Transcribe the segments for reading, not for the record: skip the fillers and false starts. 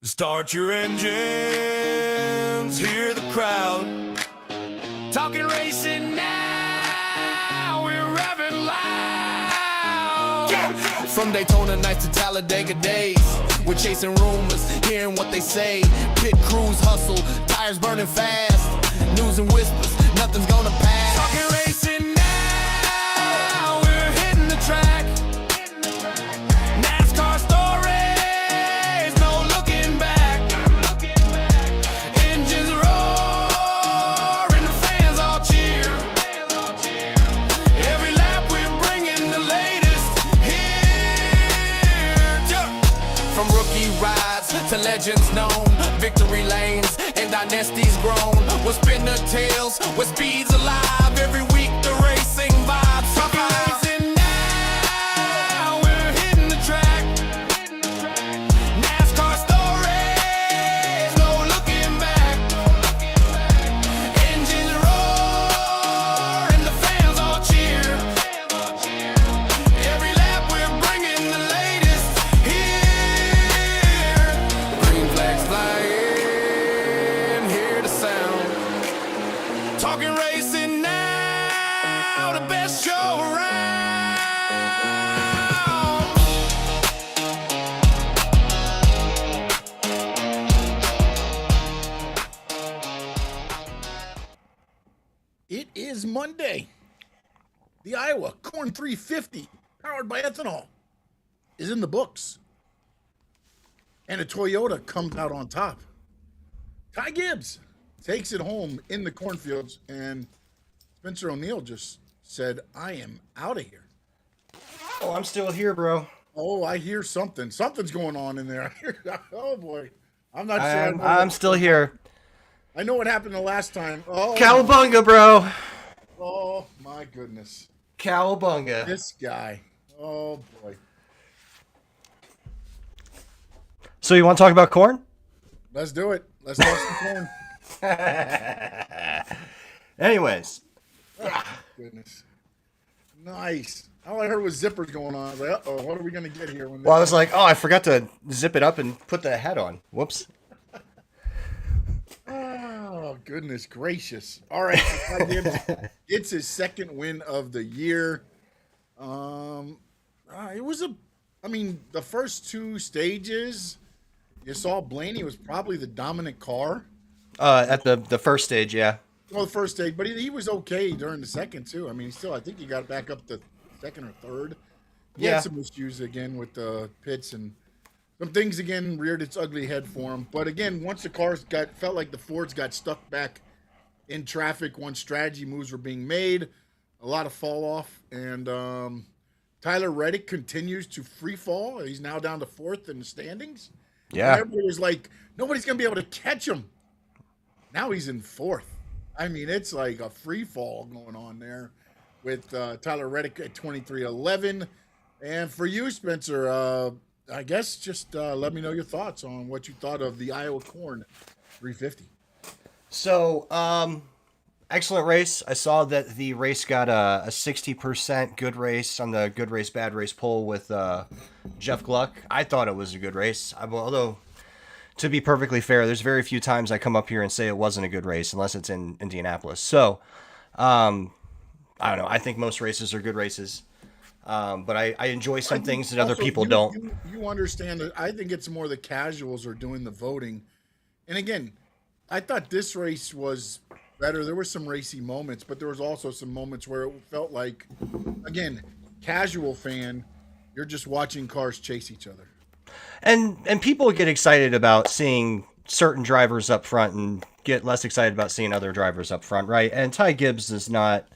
Start your engines, hear the crowd. Talking racing now, we're revving loud. From Daytona nights to Talladega days, we're chasing rumors, hearing what they say. Pit crews hustle, tires burning fast. News and whispers, nothing's gonna pass. Talking racing now, we're hitting the track. NASCAR stories, no looking back. Engines roar and the fans all cheer. Every lap we're bringing the latest here. From rookie rides to legends known, victory lanes and dynasties grown. We'll spin the tales where speed's alive. Every week the racing vibes. Talking racing now, we're hitting the track. NASCAR stories, no looking back. Engines roar and the fans all cheer. Every lap we're bringing the latest here. Green flags flying, hear the sound. Talking racing now, the best show around. It is Monday. The Iowa Corn 350, powered by ethanol, is in the books. And a Toyota comes out on top. Ty Gibbs takes it home in the cornfields, and Spencer O'Neill just said, I am out of here. Oh, I'm still here, bro. Oh, I hear something. Something's going on in there. Oh, boy. I'm not sure. I'm still here. I know what happened the last time. Oh, Cowabunga, bro. oh my goodness. Cowabunga. This guy. Oh, boy. So you want to talk about corn? Let's do it. Let's toss some corn. Anyways, Goodness. Nice. All I heard was zippers going on. I was like, uh-oh, what are we going to get here? When well, I was like, oh, I forgot to zip it up and put the head on. Whoops. Oh, goodness gracious. All right. So Ty Gibbs gets his second win of the year. It was the first two stages, you saw Blaney was probably the dominant car. At the first stage, yeah. Well, the first stage, but he was okay during the second, too. I mean, I think he got back up to second or third. He Yeah. had some issues again with the pits and some things again reared its ugly head for him. But again, once the cars felt like the Fords got stuck back in traffic, once strategy moves were being made, a lot of fall off. And Tyler Reddick continues to free fall. He's now down to fourth in the standings. Yeah. And everybody was like, nobody's going to be able to catch him. Now he's in fourth. I mean, it's like a free fall going on there with Tyler Reddick at 23:11. And for you, Spencer, I guess just let me know your thoughts on what you thought of the Iowa Corn 350. So, excellent race. I saw that the race got a 60% good race on the good race, bad race poll with Jeff Gluck. I thought it was a good race. Although, to be perfectly fair, there's very few times I come up here and say it wasn't a good race unless it's in Indianapolis. So, I don't know. I think most races are good races. But I enjoy some things that other people don't. You understand that I think it's more the casuals are doing the voting. And again, I thought this race was better. There were some racy moments, but there was also some moments where it felt like, again, casual fan, you're just watching cars chase each other. And people get excited about seeing certain drivers up front and get less excited about seeing other drivers up front, right? And Ty Gibbs is not...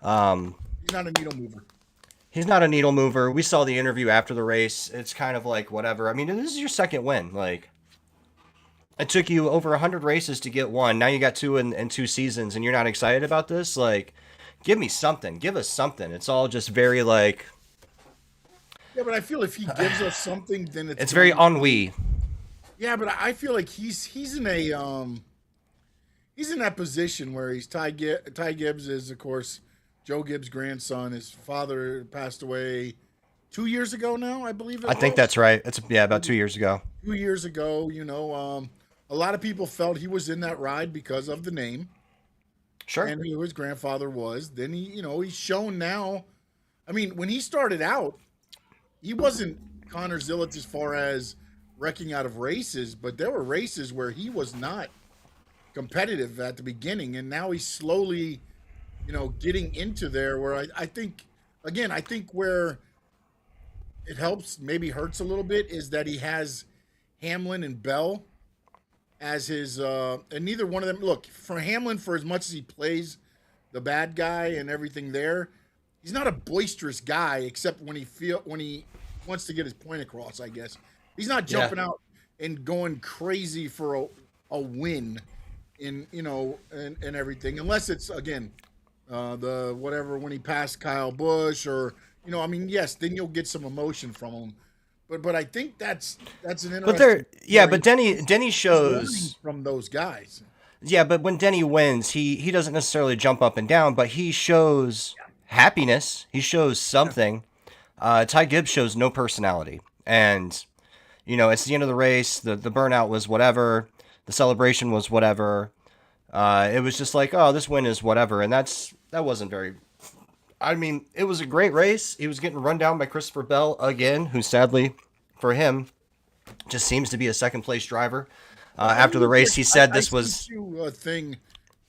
He's not a needle mover. He's not a needle mover. We saw the interview after the race. It's kind of like whatever. I mean, this is your second win. Like, it took you over 100 races to get one. Now you got two in 2 seasons, and you're not excited about this? Like, give me something. Give us something. It's all just very like... Yeah, but I feel if he gives us something, then It's very ennui. Yeah, but I feel like he's in a he's in that position where he's Ty Gibbs is, of course, Joe Gibbs' grandson. His father passed away 2 years ago now, I believe I think that's right. It's about 2 years ago. 2 years ago. A lot of people felt he was in that ride because of the name Sure. and who his grandfather was. Then he's shown now. I mean, when he started out, he wasn't Connor Zillett as far as wrecking out of races, but there were races where he was not competitive at the beginning, and now he's slowly, getting into there. Where I think, again, where it helps, maybe hurts a little bit, is that he has Hamlin and Bell as his, and neither one of them. Look, for Hamlin, for as much as he plays the bad guy and everything there, he's not a boisterous guy except when he wants to get his point across. I guess he's not jumping out and going crazy for a win in and everything, unless it's again the whatever when he passed Kyle Busch or I mean, yes, then you'll get some emotion from him. But I think that's an interesting. But Denny shows from those guys. Yeah, but when Denny wins, he doesn't necessarily jump up and down, but he shows happiness. He shows something. Ty Gibbs shows no personality, and it's the end of the race. The burnout was whatever. The celebration was whatever. It was just like, oh, this win is whatever, and that wasn't very. I mean, it was a great race. He was getting run down by Christopher Bell again, who sadly, for him, just seems to be a second place driver. After the race, he said this was a thing,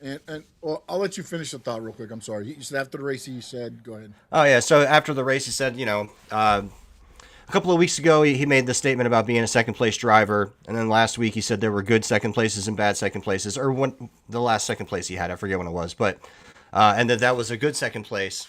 and well, I'll let you finish the thought real quick. I'm sorry. You said after the race, he said, "Go ahead." Oh yeah. So after the race, he said, a couple of weeks ago, he made the statement about being a second place driver, and then last week he said there were good second places and bad second places, or the last second place he had, I forget when it was, but and that was a good second place.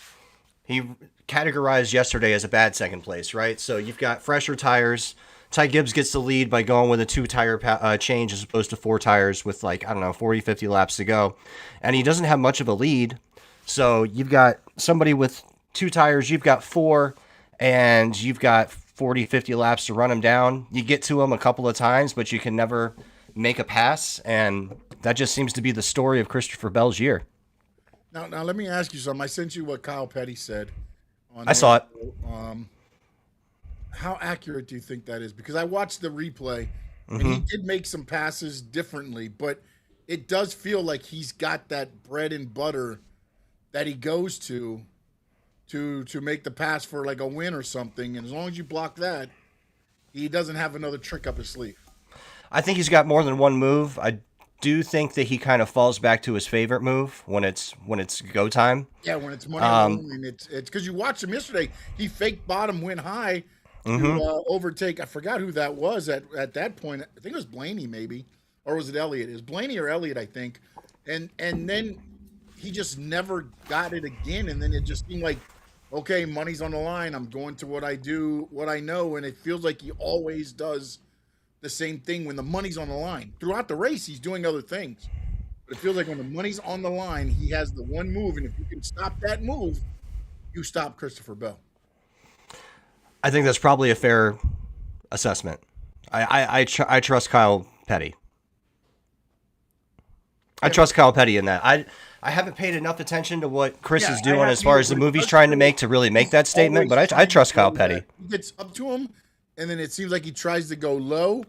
He categorized yesterday as a bad second place, right? So you've got fresher tires. Ty Gibbs gets the lead by going with a 2-tire change as opposed to 4 tires with 40, 50 laps to go. And he doesn't have much of a lead. So you've got somebody with 2 tires, you've got 4, and you've got 40, 50 laps to run him down. You get to him a couple of times, but you can never make a pass. And that just seems to be the story of Christopher Bell's year. Now let me ask you something. I sent you what Kyle Petty said. I saw it. How accurate do you think that is? Because I watched the replay, and he did make some passes differently, but it does feel like he's got that bread and butter that he goes to make the pass for like a win or something. And as long as you block that, he doesn't have another trick up his sleeve. I think he's got more than one move. I do think that he kind of falls back to his favorite move when it's go time. Yeah, when it's money on the line, it's because you watched him yesterday. He faked bottom, went high to overtake. I forgot who that was at that point. I think it was Blaney, maybe, or was it Elliott? It was Blaney or Elliott, I think. And then he just never got it again. And then it just seemed like, okay, money's on the line. I'm going to what I do, what I know, and it feels like he always does the same thing when the money's on the line. Throughout the race, he's doing other things. But it feels like when the money's on the line, he has the one move, and if you can stop that move, you stop Christopher Bell. I think that's probably a fair assessment. I trust Kyle Petty. I trust Kyle Petty in that. I haven't paid enough attention to what Chris is doing as far as the move he's trying to make to really make that statement, but I trust Kyle Petty. He gets up to him, and then it seems like he tries to go low,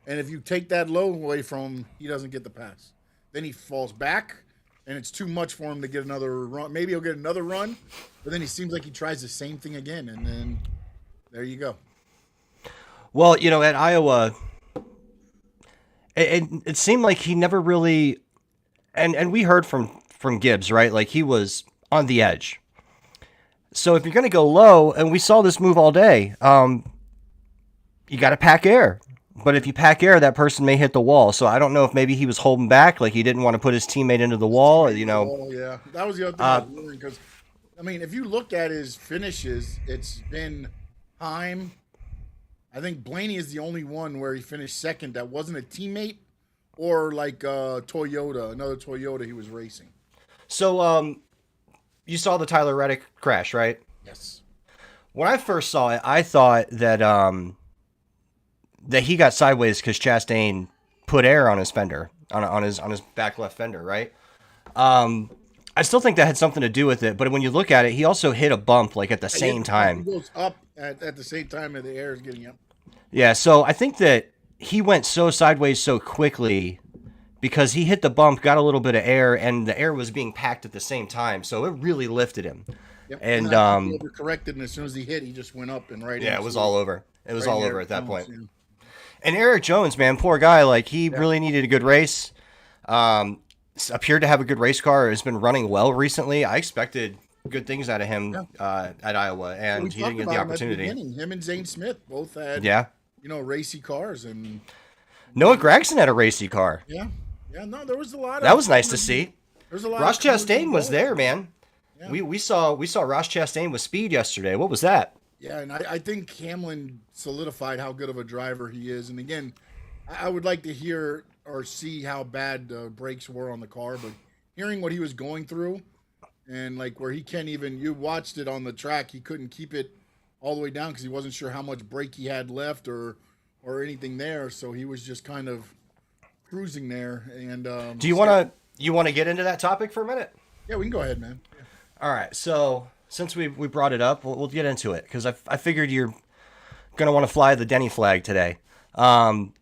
and if you take that low away from him, he doesn't get the pass. Then he falls back, and it's too much for him to get another run. Maybe he'll get another run, but then he seems like he tries the same thing again, and then there you go. Well, at Iowa, it seemed like he never really, and we heard from Gibbs, right? Like he was on the edge. So if you're going to go low, and we saw this move all day, you got to pack air. But if you pack air, that person may hit the wall. So I don't know if maybe he was holding back, like he didn't want to put his teammate into the wall. Oh, yeah. That was the other thing I was wondering because, I mean, if you look at his finishes, it's been time. I think Blaney is the only one where he finished second that wasn't a teammate or like Toyota, another Toyota he was racing. So you saw the Tyler Reddick crash, right? Yes. When I first saw it, I thought that that he got sideways because Chastain put air on his fender, on his back left fender, right? I I still think that had something to do with it. But when you look at it, he also hit a bump like at the same time. He goes up at the same time that the air is getting up. Yeah, so I think that he went so sideways so quickly because he hit the bump, got a little bit of air, and the air was being packed at the same time. So it really lifted him. Yep. And he overcorrected, and as soon as he hit, he just went up and right. Yeah, it was all over. It was all over at that point. Yeah. And Eric Jones, man, poor guy. Like he really needed a good race. Appeared to have a good race car. Has been running well recently. I expected good things out of him at Iowa, and he didn't get the opportunity. Him and Zane Smith both had racy cars, and Noah Gragson had a racy car. Yeah. No, there was a lot. That was nice to see. There's a lot. Ross Chastain was there, man. Yeah. We saw Ross Chastain with speed yesterday. What was that? Yeah, and I think Hamlin solidified how good of a driver he is. And again, I would like to hear or see how bad the brakes were on the car, but hearing what he was going through, and like where he can't even, you watched it on the track, he couldn't keep it all the way down because he wasn't sure how much brake he had left or anything there. So he was just kind of cruising there. And do you want to get into that topic for a minute? Yeah, we can go ahead, man. Yeah. All right, so since we brought it up, we'll get into it because I figured you're gonna want to fly the Denny flag today. No,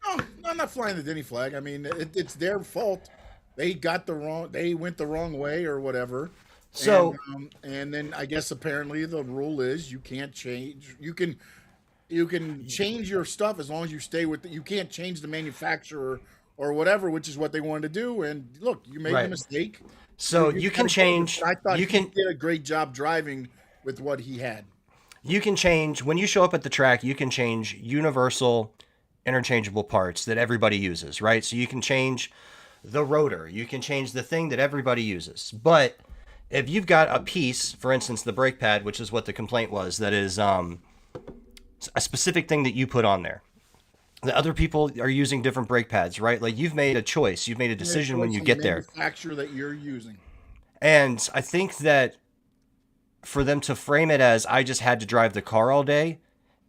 I'm not flying the Denny flag. I mean, it's their fault. They went the wrong way or whatever. So and then I guess apparently the rule is you can't change. You can change your stuff as long as you stay with it. You can't change the manufacturer or whatever, which is what they wanted to do. And look, you made a mistake. So you can change. I thought he did a great job driving with what he had. You can change when you show up at the track. You can change universal, interchangeable parts that everybody uses, right? So you can change the rotor. You can change the thing that everybody uses. But if you've got a piece, for instance, the brake pad, which is what the complaint was, that is a specific thing that you put on there. The other people are using different brake pads, right? Like you've made a choice. You've made a decision when you get there. Manufacturer that you're using. And I think that for them to frame it as I just had to drive the car all day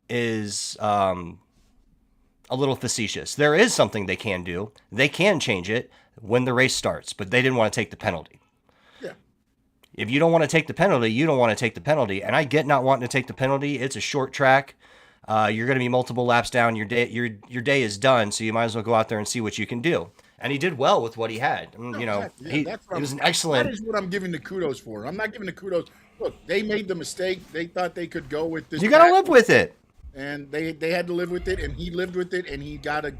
is a little facetious. There is something they can do. They can change it when the race starts, but they didn't want to take the penalty. Yeah. If you don't want to take the penalty, you don't want to take the penalty. And I get not wanting to take the penalty. It's a short track. You're going to be multiple laps down. Your day is done, so you might as well go out there and see what you can do. And he did well with what he had. He was an excellent. That is what I'm giving the kudos for. I'm not giving the kudos. Look, they made the mistake. They thought they could go with this. You got to live with it. And they had to live with it, and he lived with it, and he got a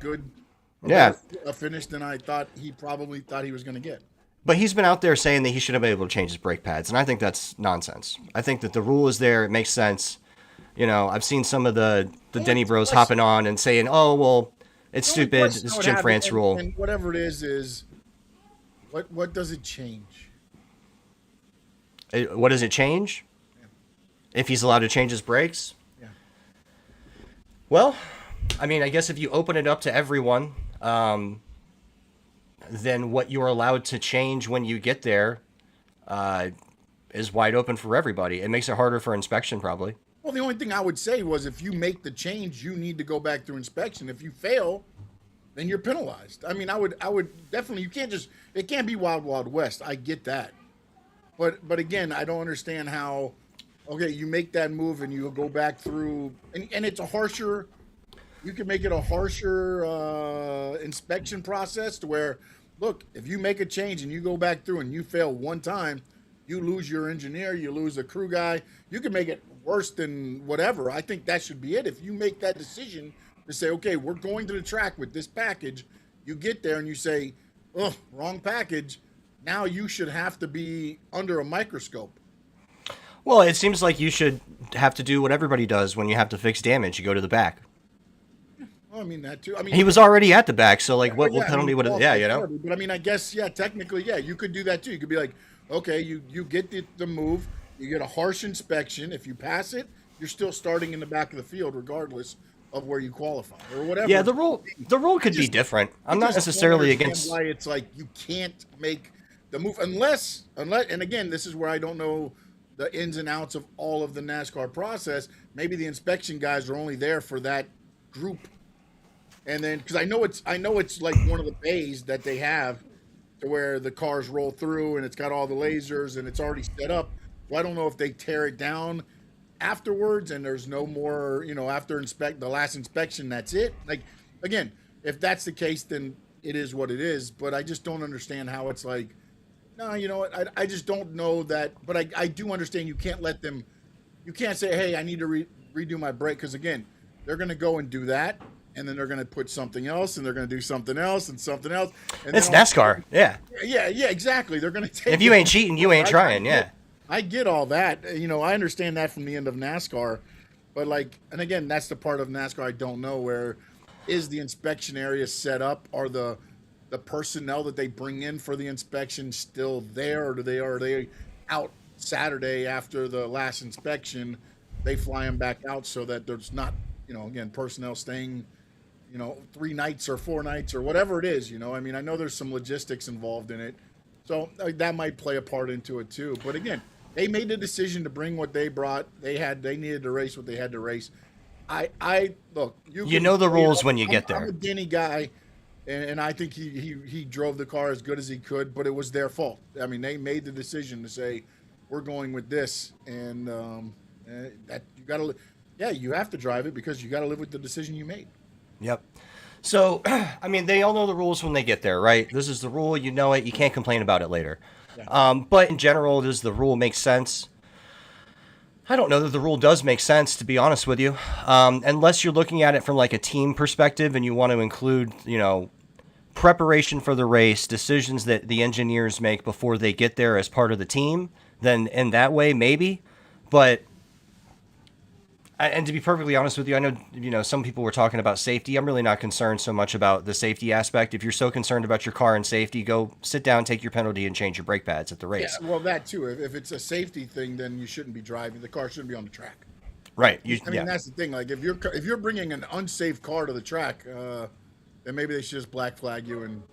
finish than I thought he probably thought he was going to get. But he's been out there saying that he should have been able to change his brake pads, and I think that's nonsense. I think that the rule is there. It makes sense. I've seen some of the Denny bros hopping on and saying, "Oh, well, it's stupid. It's Jim France rule." And whatever it is what does it change? What does it change? Yeah. If he's allowed to change his brakes? Yeah. Well, I mean, I guess if you open it up to everyone, then what you're allowed to change when you get there is wide open for everybody. It makes it harder for inspection, probably. Well, the only thing I would say was if you make the change, you need to go back through inspection. If you fail, then you're penalized. I mean, I would definitely, it can't be Wild Wild West. I get that. But again, I don't understand how, okay, you make that move and you go back through, and it's you can make it a harsher inspection process to where, look, if you make a change and you go back through and you fail one time, you lose your engineer, you lose a crew guy. You can make it worse than whatever. I think that should be it. If you make that decision to say, okay, we're going to the track with this package, you get there and you say, oh, wrong package. Now you should have to be under a microscope. Well, it seems like you should have to do what everybody does when you have to fix damage. You go to the back. Well, I mean, that too. I mean, he was already at the back, so like, what penalty would it? Yeah, But I mean, I guess, technically, you could do that too. You could be like, okay, you get the move, you get a harsh inspection. If you pass it, you're still starting in the back of the field, regardless of where you qualify or whatever. Yeah, the rule could be different. I'm not necessarily against why it's like you can't make the move unless, and again, this is where I don't know the ins and outs of all of the NASCAR process. Maybe the inspection guys are only there for that group. And then, because I know it's like one of the bays that they have, to where the cars roll through and it's got all the lasers and it's already set up. So I don't know if they tear it down afterwards and there's no more, after the last inspection, that's it. Like, again, if that's the case, then it is what it is. But I just don't understand how it's like, no, you know what? I just don't know that. But I do understand you can't let them, you can't say, hey, I need to redo my brake. Because, again, they're going to go and do that. And then they're going to put something else, and they're going to do something else, and something else. And it's NASCAR, yeah. Yeah, exactly. They're going to take. If you ain't cheating, you ain't trying, yeah. I get all that. I understand that from the end of NASCAR, but and again, that's the part of NASCAR I don't know. Where is the inspection area set up? Are the personnel that they bring in for the inspection still there, or are they out Saturday after the last inspection? They fly them back out so that there's not, again, personnel staying 3 nights or 4 nights or whatever it is, I mean, I know there's some logistics involved in it. So that might play a part into it too. But again, they made the decision to bring what they brought. They needed to race what they had to race. I look, you know the rules when you get there. I'm a Denny guy, and I think he drove the car as good as he could, but it was their fault. I mean, they made the decision to say, we're going with this, and that you got to, you have to drive it because you got to live with the decision you made. Yep. So, I mean, they all know the rules when they get there, right? This is the rule. You know it. You can't complain about it later. Yeah. But in general, does the rule make sense? I don't know that the rule does make sense, to be honest with you. Unless you're looking at it from like a team perspective and you want to include, preparation for the race, decisions that the engineers make before they get there as part of the team, then in that way, maybe. But and to be perfectly honest with you, I know, some people were talking about safety. I'm really not concerned so much about the safety aspect. If you're so concerned about your car and safety, go sit down, take your penalty, and change your brake pads at the race. Yeah, well, that too. If it's a safety thing, then you shouldn't be driving. The car shouldn't be on the track. Right. I mean, that's the thing. Like, if you're bringing an unsafe car to the track, then maybe they should just black flag you and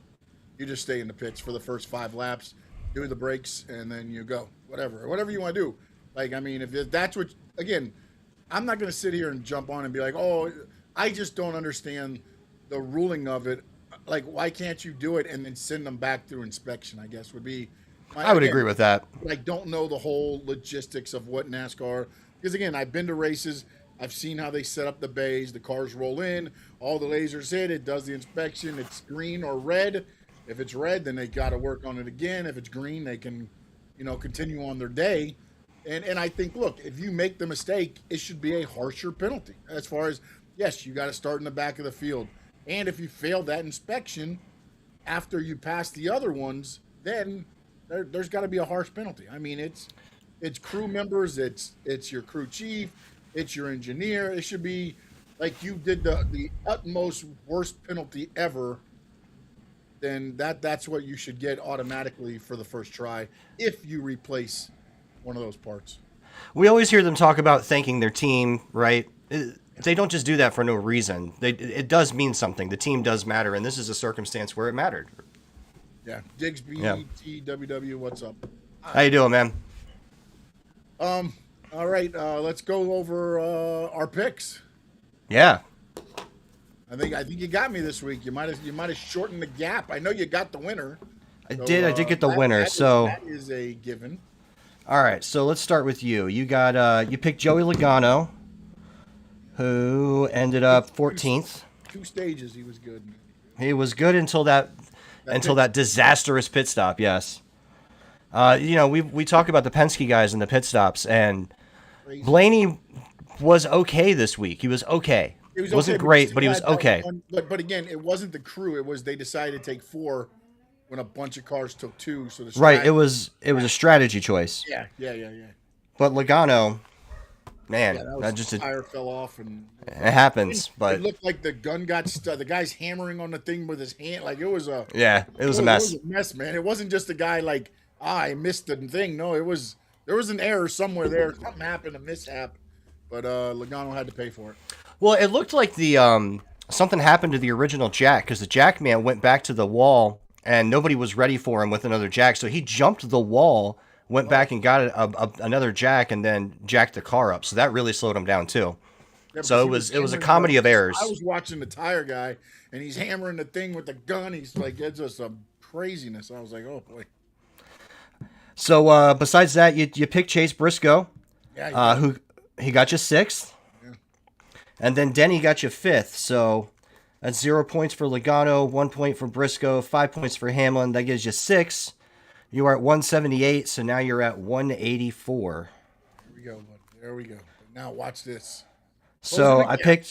you just stay in the pits for the first 5 laps, do the brakes, and then you go. Whatever you want to do. Like, I mean, if that's what, again, I'm not going to sit here and jump on and be like, oh, I just don't understand the ruling of it. Like, why can't you do it and then send them back through inspection, I guess would be. I would agree with that. I don't know the whole logistics of what NASCAR, because again, I've been to races. I've seen how they set up the bays. The cars roll in, all the lasers hit, it does the inspection. It's green or red. If it's red, then they got to work on it again. If it's green, they can, continue on their day. And I think, look, if you make the mistake, it should be a harsher penalty. As far as, yes, you got to start in the back of the field. And if you fail that inspection after you pass the other ones, then there's got to be a harsh penalty. I mean, it's crew members, it's your crew chief, it's your engineer. It should be like you did the utmost worst penalty ever. Then that's what you should get automatically for the first try if you replace one of those parts. We always hear them talk about thanking their team, right? They don't just do that for no reason. It does mean something. The team does matter, and this is a circumstance where it mattered. Yeah. Digsby, TWW, what's up? How you doing, man? All right, let's go over our picks. Yeah. I think you got me this week. You might have shortened the gap. I know you got the winner. I did get the winner. That is a given. All right, so let's start with you. You got you picked Joey Logano, who ended up 14th. 2 stages, he was good. He was good until that disastrous pit stop. Yes. We talk about the Penske guys in the pit stops, and Blaney was okay this week. He was okay. It wasn't great, but he was okay. But again, it wasn't the crew. It was they decided to take 4 when a bunch of cars took 2. So right, it was a strategy choice. Yeah. But Logano, man, the tire fell off and it happens. But it looked like the gun got stuck. The guy's hammering on the thing with his hand, like it was a mess. It was a mess, man. It wasn't just a guy like I missed the thing. No, there was an error somewhere there. Something happened, a mishap, but Logano had to pay for it. Well, it looked like the something happened to the original jack because the jack man went back to the wall and nobody was ready for him with another jack, so he jumped the wall, went back and got another jack, and then jacked the car up. So that really slowed him down too. Yeah, so it was a comedy of errors. I was watching the tire guy, and he's hammering the thing with the gun. He's like, it's just a craziness. I was like, oh boy. So besides that, you picked Chase Briscoe, Yeah. who he got you 6th, Yeah. and then Denny got you 5th. So that's 0 points for Logano, 1 point for Briscoe, 5 points for Hamlin. That gives you 6. You are at 178, so now you're at 184. There we go, buddy. There we go. Now watch this. So Closing the gap.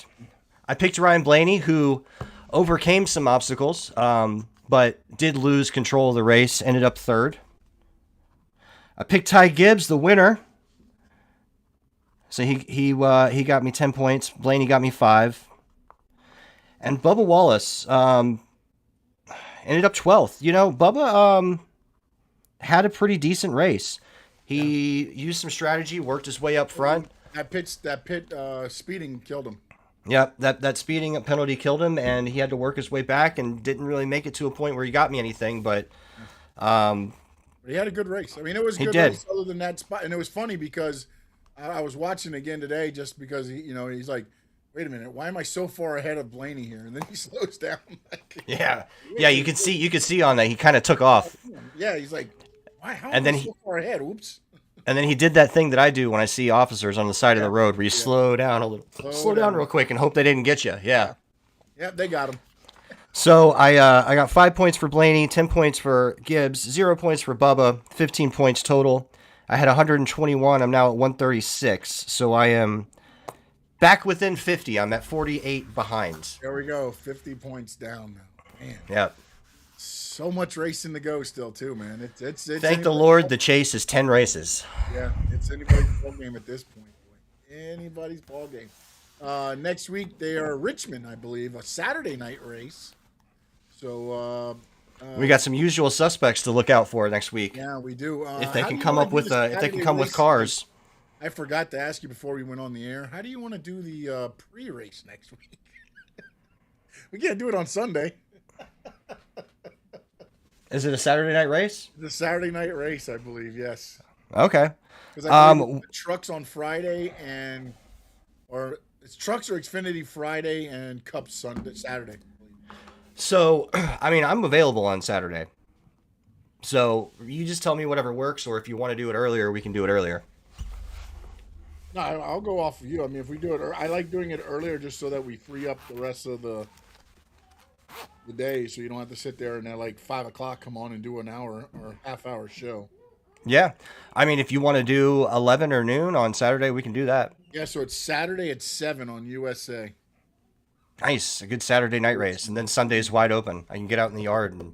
I picked Ryan Blaney, who overcame some obstacles, but did lose control of the race. Ended up 3rd. I picked Ty Gibbs, the winner. So he got me 10 points. Blaney got me 5. And Bubba Wallace ended up 12th. You know, Bubba had a pretty decent race. He used some strategy, worked his way up front. That pit speeding killed him. Yep, that speeding penalty killed him, and he had to work his way back and didn't really make it to a point where he got me anything. But But he had a good race. I mean, it was a good race other than that spot. And it was funny because I was watching again today just because, he's like, wait a minute, why am I so far ahead of Blaney here? And then he slows down. yeah, you could see on that he kind of took off. Yeah, he's like, why? How am I so far ahead? Oops. And then he did that thing that I do when I see officers on the side of the road, where you slow down a little, slow down real quick, and hope they didn't get you. Yeah. Yep, they got him. So I got 5 points for Blaney, 10 points for Gibbs, 0 points for Bubba, 15 points total. I had 121. I'm now at 136. So I am back within 50. I'm at 48 behind. There we go. 50 points down now. Man. Yeah. So much racing to go still, too, man. It's Thank the Lord, the chase is 10 races. Yeah, it's anybody's ball game at this point. Boy. Anybody's ball game. Next week, they are Richmond, I believe, a Saturday night race. So we got some usual suspects to look out for next week. Yeah, we do. If they can come up with with cars. I forgot to ask you before we went on the air. How do you want to do the pre-race next week? We can't do it on Sunday. Is it a Saturday night race? The Saturday night race, I believe. Yes. Okay. Because I believe the trucks on Friday or it's trucks or Xfinity Friday and Cup Saturday. So, I mean, I'm available on Saturday. So you just tell me whatever works, or if you want to do it earlier, we can do it earlier. No, I'll go off of you. I mean, if we do it, I like doing it earlier just so that we free up the rest of the day, so you don't have to sit there and at like 5 o'clock come on and do an hour or half-hour show. Yeah, I mean, if you want to do 11 or noon on Saturday, we can do that. Yeah, so it's Saturday at 7 on USA. Nice, a good Saturday night race, and then Sunday's wide open. I can get out in the yard and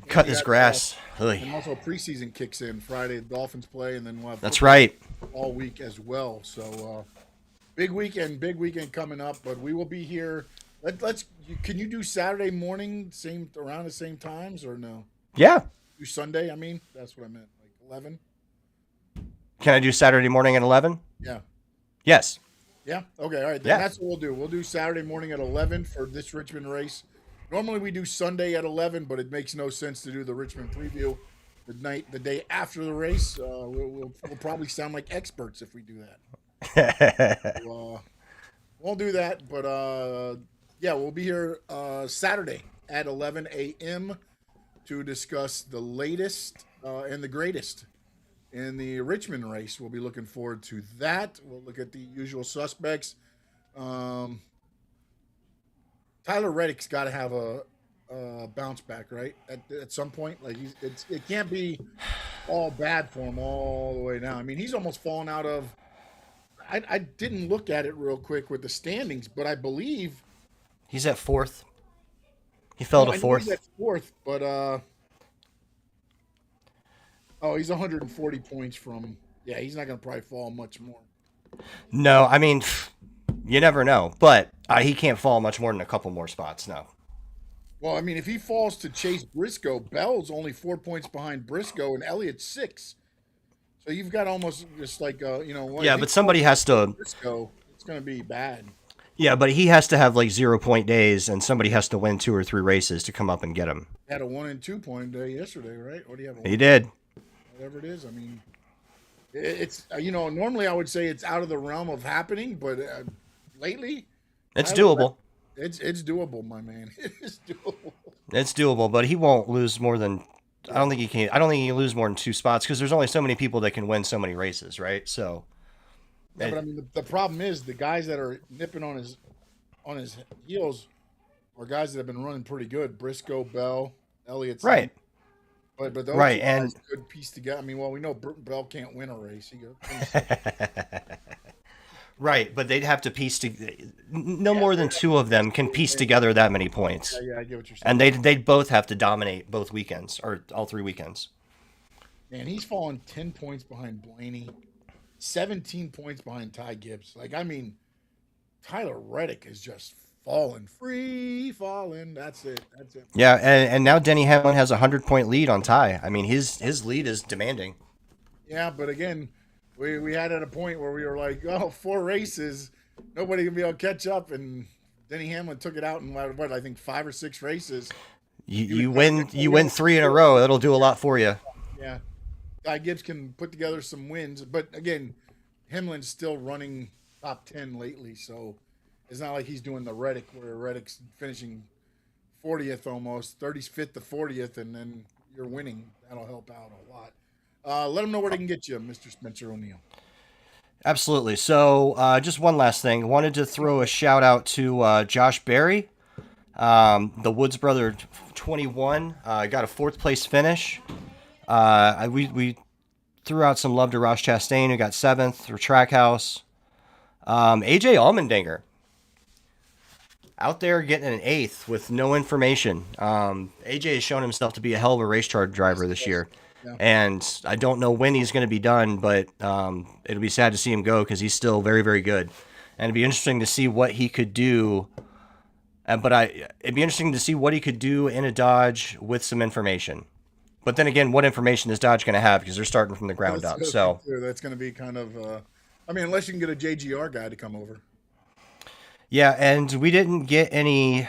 cut this grass. And also preseason kicks in Friday. The Dolphins play, and then we'll have that's right all week as well. So big weekend coming up. But we will be here. Can you do Saturday morning around the same times or no? Yeah. Do Sunday? I mean, that's what I meant. Like 11. Can I do Saturday morning at 11? Yeah. Yes. Yeah. Okay. All right. Then that's what we'll do. We'll do Saturday morning at 11 for this Richmond race. Normally we do Sunday at 11, but it makes no sense to do the Richmond preview the day after the race. We'll probably sound like experts if we do that. So, won't do that, but we'll be here Saturday at 11 a.m. to discuss the latest and the greatest in the Richmond race. We'll be looking forward to that. We'll look at the usual suspects. Tyler Reddick's got to have a bounce back, right? At some point, like it can't be all bad for him all the way down. I mean, he's almost fallen out of. I didn't look at it real quick with the standings, but I believe he's at 4th. He fell to 4th. He's at 4th, but he's 140 points from. Yeah, he's not going to probably fall much more. No, I mean, you never know, but he can't fall much more than a couple more spots. No. Well, I mean, if he falls to Chase Briscoe, Bell's only 4 points behind Briscoe, and Elliott's 6. So you've got almost just like yeah, but somebody has to. Briscoe, it's going to be bad. Yeah, but he has to have like 0 point days, and somebody has to win 2 or 3 races to come up and get him. He had a 1 and 2 point day yesterday, right? Or do you have? He did. Whatever it is, I mean, it's normally I would say it's out of the realm of happening, but lately, it's doable. It's doable, my man. It is doable. It's doable, but he won't lose more than. I don't think he can. I don't think he can lose more than 2 spots because there's only so many people that can win so many races, right? So. Yeah, but I mean, the problem is the guys that are nipping on his heels are guys that have been running pretty good. Briscoe, Bell, Elliott, Right. but those Right, two and guys could piece together. I mean, well, we know Bell can't win a race. He goes, right, but they'd have to piece to no more than two of them can piece together that many points, yeah, I get what you're saying. and they'd both have to dominate both weekends or all 3 weekends. Man, he's fallen 10 points behind Blaney, 17 points behind Ty Gibbs. Like, I mean, Tyler Reddick is just free falling. That's it. Yeah, and now Denny Hamlin has a 100-point lead on Ty. I mean, his lead is demanding. Yeah, but again, we had at a point where we were like, oh, 4 races, nobody can be able to catch up, and Denny Hamlin took it out in what I think 5 or 6 races. You win 3 in a row. That'll do a lot for you. Yeah, Ty Gibbs can put together some wins, but again, Hamlin's still running top 10 lately, so it's not like he's doing the Reddick where Reddick's finishing 40th almost, 35th to 40th, and then you're winning. That'll help out a lot. Let them know where they can get you, Mr. Spencer O'Neill. Absolutely. So just one last thing. Wanted to throw a shout out to Josh Berry, the Woods brother 21. Got a 4th place finish. We threw out some love to Ross Chastain, who got 7th for Trackhouse. AJ Allmendinger out there getting an 8th with no information. AJ has shown himself to be a hell of a race car driver this year. Yeah. And I don't know when he's going to be done, but it'll be sad to see him go because he's still very, very good. And it'd be interesting to see what he could do. It'd be interesting to see what he could do in a Dodge with some information. But then again, what information is Dodge going to have because they're starting from the ground up? So that's going to be kind of, unless you can get a JGR guy to come over. Yeah, and we didn't get any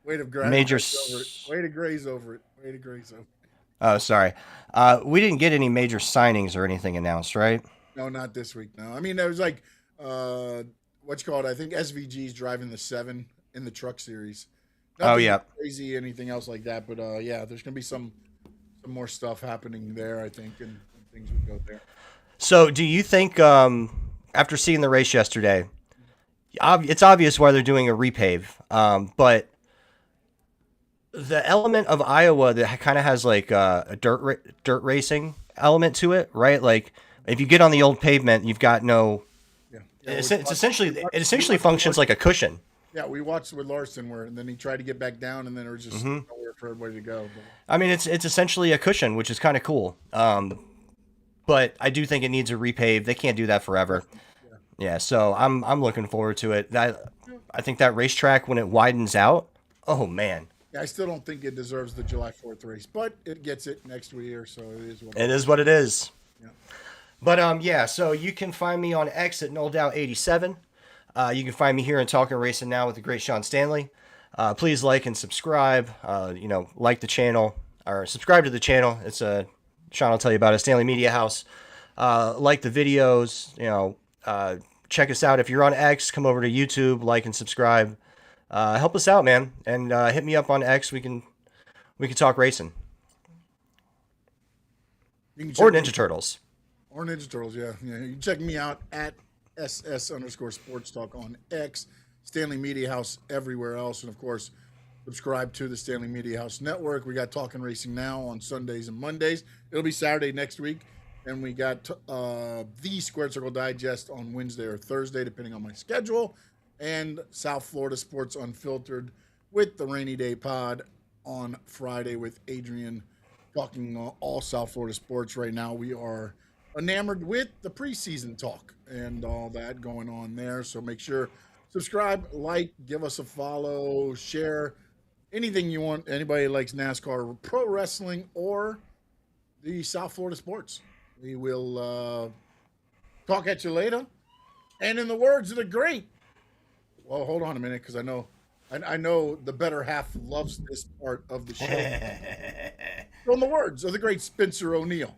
major way to graze over it. Oh, sorry. We didn't get any major signings or anything announced, right? No, not this week. No, I mean there was like what you call it? I think SVG's driving the 7 in the truck series. Nothing crazy, anything else like that. But yeah, there's gonna be some more stuff happening there, I think, and things would go there. So, do you think after seeing the race yesterday, it's obvious why they're doing a repave, but the element of Iowa that kind of has like a dirt racing element to it, right? Like if you get on the old pavement, you've got no. Yeah. It essentially functions like a cushion. Yeah, we watched with Larson and then he tried to get back down, and then there was just nowhere for everybody to go. But. I mean, it's essentially a cushion, which is kind of cool. But I do think it needs a repave. They can't do that forever. Yeah, so I'm looking forward to it. I think that racetrack when it widens out, oh man. Yeah, I still don't think it deserves the July 4th race, but it gets it next year, so it is what it is. What it is. Yeah. But yeah, so you can find me on X at NoldOut87. You can find me here in Talkin Racing Now with the great Sean Stanley. Please like and subscribe. Like the channel or subscribe to the channel. It's Sean will tell you about it. Stanley Media House. Like the videos. Check us out if you're on X. Come over to YouTube. Like and subscribe. Help us out, man, and hit me up on X. We can talk racing. Or Ninja Turtles. Or Ninja Turtles, yeah. You can check me out at SS_Sports Talk on X, Stanley Media House everywhere else, and of course, subscribe to the Stanley Media House Network. We got Talkin Racing Now on Sundays and Mondays. It'll be Saturday next week, and we got the Squared Circle Digest on Wednesday or Thursday, depending on my schedule. And South Florida Sports Unfiltered with the Rainy Day Pod on Friday with Adrian talking all South Florida sports. Right now we are enamored with the preseason talk and all that going on there. So make sure, subscribe, like, give us a follow, share, anything you want. Anybody likes NASCAR, pro wrestling, or the South Florida sports. We will talk at you later. And in the words of the great, well, hold on a minute, because I know the better half loves this part of the show. From the words of the great Spencer O'Neill.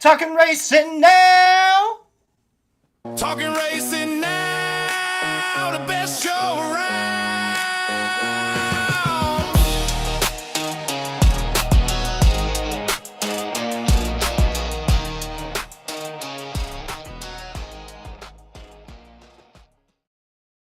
Talkin Racing Now! Talkin Racing Now, the best show around. now.